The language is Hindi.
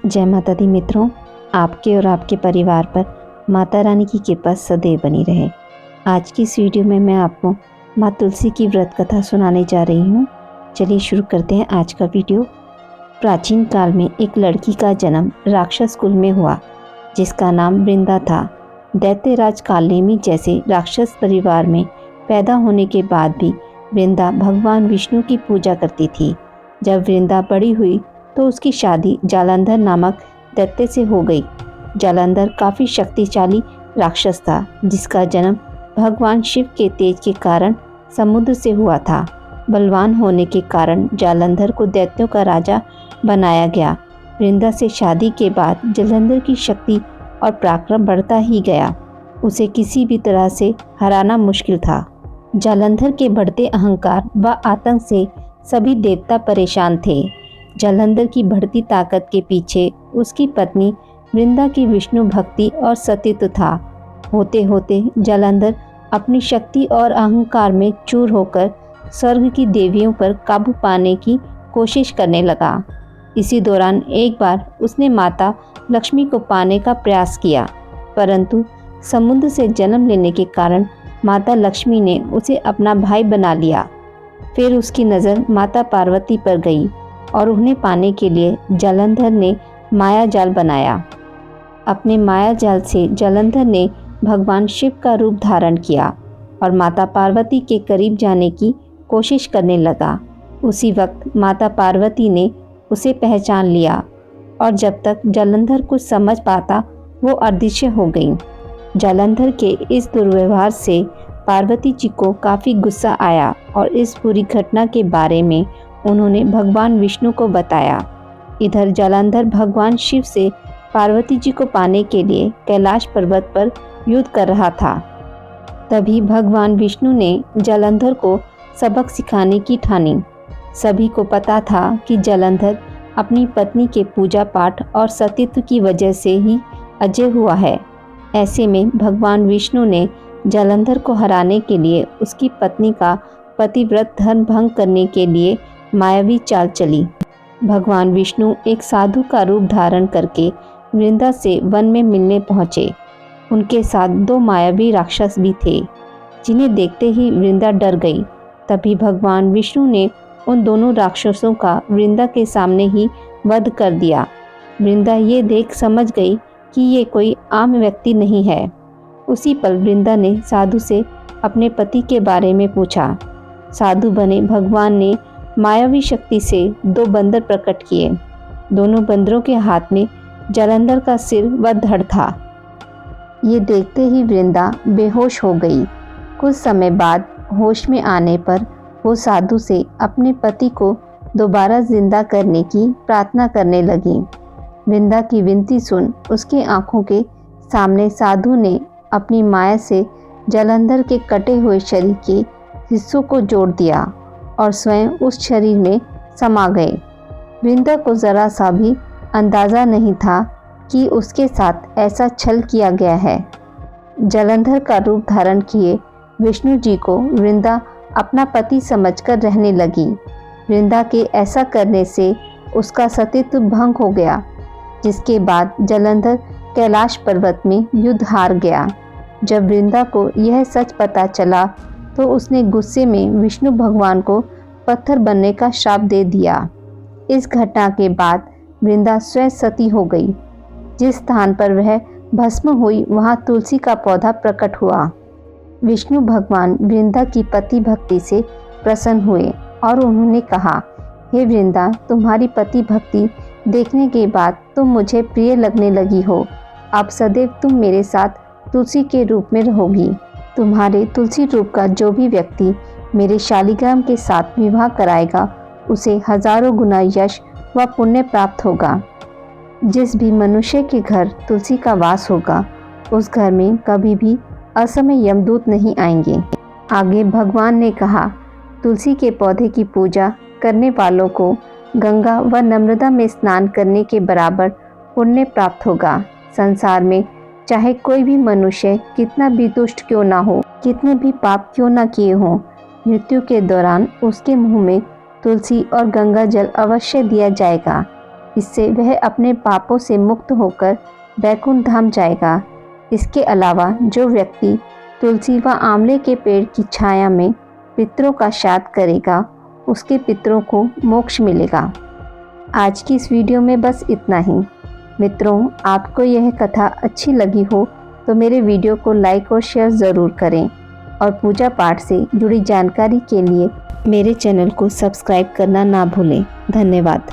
जय माता दी मित्रों, आपके और आपके परिवार पर माता रानी की कृपा सदैव बनी रहे। आज की इस वीडियो में मैं आपको माँ तुलसी की व्रत कथा सुनाने जा रही हूँ। चलिए शुरू करते हैं आज का वीडियो। प्राचीन काल में एक लड़की का जन्म राक्षस कुल में हुआ, जिसका नाम वृंदा था। दैत्यराज कालनेमी जैसे राक्षस परिवार में पैदा होने के बाद भी वृंदा भगवान विष्णु की पूजा करती थी। जब वृंदा बड़ी हुई तो उसकी शादी जालंधर नामक दैत्य से हो गई। जालंधर काफ़ी शक्तिशाली राक्षस था, जिसका जन्म भगवान शिव के तेज के कारण समुद्र से हुआ था। बलवान होने के कारण जालंधर को दैत्यों का राजा बनाया गया। वृंदा से शादी के बाद जालंधर की शक्ति और पराक्रम बढ़ता ही गया। उसे किसी भी तरह से हराना मुश्किल था। जालंधर के बढ़ते अहंकार व आतंक से सभी देवता परेशान थे। जालंधर की बढ़ती ताकत के पीछे उसकी पत्नी वृंदा की विष्णु भक्ति और सतीत्व था। होते होते जालंधर अपनी शक्ति और अहंकार में चूर होकर स्वर्ग की देवियों पर काबू पाने की कोशिश करने लगा। इसी दौरान एक बार उसने माता लक्ष्मी को पाने का प्रयास किया, परंतु समुद्र से जन्म लेने के कारण माता लक्ष्मी ने उसे अपना भाई बना लिया। फिर उसकी नज़र माता पार्वती पर गई और उन्हें पाने के लिए जालंधर ने माया जाल बनाया। अपने माया जाल से जालंधर ने भगवान शिव का रूप धारण किया और माता पार्वती के करीब जाने की कोशिश करने लगा। उसी वक्त माता पार्वती ने उसे पहचान लिया और जब तक जालंधर कुछ समझ पाता वो अदृश्य हो गई। जालंधर के इस दुर्व्यवहार से पार्वती जी को काफ़ी गुस्सा आया और इस पूरी घटना के बारे में उन्होंने भगवान विष्णु को बताया। इधर जालंधर भगवान शिव से पार्वती जी को पाने के लिए कैलाश पर्वत पर युद्ध कर रहा था। तभी भगवान विष्णु ने जालंधर को सबक सिखाने की ठानी। सभी को पता था कि जालंधर अपनी पत्नी के पूजा पाठ और सतीत्व की वजह से ही अजय हुआ है। ऐसे में भगवान विष्णु ने जालंधर को हराने के लिए उसकी पत्नी का पतिव्रत धर्म भंग करने के लिए मायावी चाल चली। भगवान विष्णु एक साधु का रूप धारण करके वृंदा से वन में मिलने पहुँचे। उनके साथ दो मायावी राक्षस भी थे, जिन्हें देखते ही वृंदा डर गई। तभी भगवान विष्णु ने उन दोनों राक्षसों का वृंदा के सामने ही वध कर दिया। वृंदा ये देख समझ गई कि ये कोई आम व्यक्ति नहीं है। उसी पल वृंदा ने साधु से अपने पति के बारे में पूछा। साधु बने भगवान ने मायावी शक्ति से दो बंदर प्रकट किए। दोनों बंदरों के हाथ में जालंधर का सिर व धड़ था। ये देखते ही वृंदा बेहोश हो गई। कुछ समय बाद होश में आने पर वो साधु से अपने पति को दोबारा जिंदा करने की प्रार्थना करने लगी। वृंदा की विनती सुन उसकी आंखों के सामने साधु ने अपनी माया से जालंधर के कटे हुए शरीर के हिस्सों को जोड़ दिया और स्वयं उस शरीर में समा गए। वृंदा को ज़रा सा भी अंदाज़ा नहीं था कि उसके साथ ऐसा छल किया गया है। जालंधर का रूप धारण किए विष्णु जी को वृंदा अपना पति समझकर रहने लगी। वृंदा के ऐसा करने से उसका सतीत्व भंग हो गया, जिसके बाद जालंधर कैलाश पर्वत में युद्ध हार गया। जब वृंदा को यह सच पता चला तो उसने गुस्से में विष्णु भगवान को पत्थर बनने का श्राप दे दिया। इस घटना के बाद वृंदा स्वयं सती हो गई। जिस स्थान पर वह भस्म हुई वहां तुलसी का पौधा प्रकट हुआ। विष्णु भगवान वृंदा की पति भक्ति से प्रसन्न हुए और उन्होंने कहा, हे वृंदा, तुम्हारी पति भक्ति देखने के बाद तुम मुझे प्रिय लगने लगी हो। अब सदैव तुम मेरे साथ तुलसी के रूप में रहोगी। तुम्हारे तुलसी रूप का जो भी व्यक्ति मेरे शालिग्राम के साथ विवाह कराएगा उसे हजारों गुना यश व पुण्य प्राप्त होगा। जिस भी मनुष्य के घर तुलसी का वास होगा उस घर में कभी भी असमय यमदूत नहीं आएंगे। आगे भगवान ने कहा, तुलसी के पौधे की पूजा करने वालों को गंगा व नर्मदा में स्नान करने के बराबर पुण्य प्राप्त होगा। संसार में चाहे कोई भी मनुष्य कितना भी दुष्ट क्यों ना हो, कितने भी पाप क्यों ना किए हों, मृत्यु के दौरान उसके मुंह में तुलसी और गंगा जल अवश्य दिया जाएगा। इससे वह अपने पापों से मुक्त होकर वैकुंठ धाम जाएगा। इसके अलावा जो व्यक्ति तुलसी व आंवले के पेड़ की छाया में पितरों का श्राद्ध करेगा, उसके पितरों को मोक्ष मिलेगा। आज की इस वीडियो में बस इतना ही। मित्रों, आपको यह कथा अच्छी लगी हो तो मेरे वीडियो को लाइक और शेयर ज़रूर करें और पूजा पाठ से जुड़ी जानकारी के लिए मेरे चैनल को सब्सक्राइब करना ना भूलें। धन्यवाद।